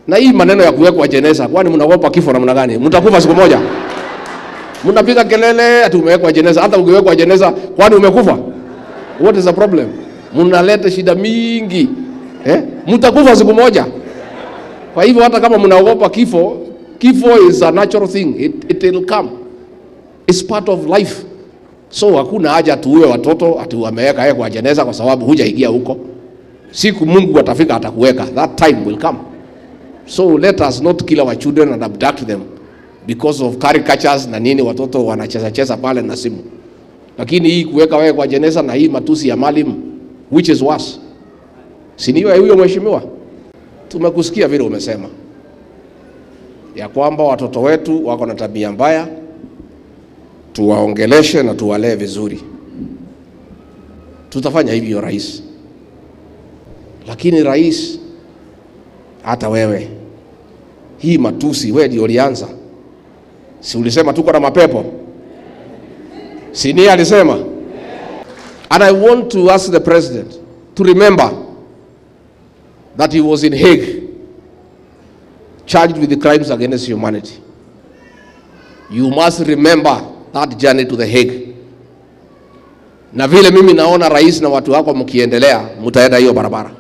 Na hii maneno ya kuwekwa jeneza, kwani mnaogopa kifo namna gani? Mtakufa siku moja. Mnapiga kelele ati umewekwa jeneza. Hata ukiwekwa jeneza, kwani umekufa? What is the problem? Mnaleta shida mingi. Mtakufa siku moja. Kwa hivyo hata kama mnaogopa kifo, kifo is a natural thing. It will come. It's part of life. So hakuna haja tuue watoto ati wameweka kwa jeneza kwa sababu hujaingia huko. Siku Mungu atafika atakuweka. That time will come. So let us not kill our children and abduct them because of caricatures na nini, watoto wanacheza pale na simu. Lakini hii kuweka wewe kwa jeneza na hii matusi ya Maalim, which is worse? Si ni huyo mheshimiwa? Tumekusikia vile umesema ya kwamba watoto wetu wako na tabia mbaya, tuwaongeleshe na tuwalee vizuri. Tutafanya hivyo rais. Lakini rais, hata wewe, hii matusi wewe ndio ulianza. Si ulisema tuko na mapepo? Si ni alisema? And I want to ask the president to remember that he was in Hague, charged with the crimes against humanity. You must remember that journey to the Hague. Na vile mimi naona rais na watu wako mkiendelea, mtaenda hiyo barabara.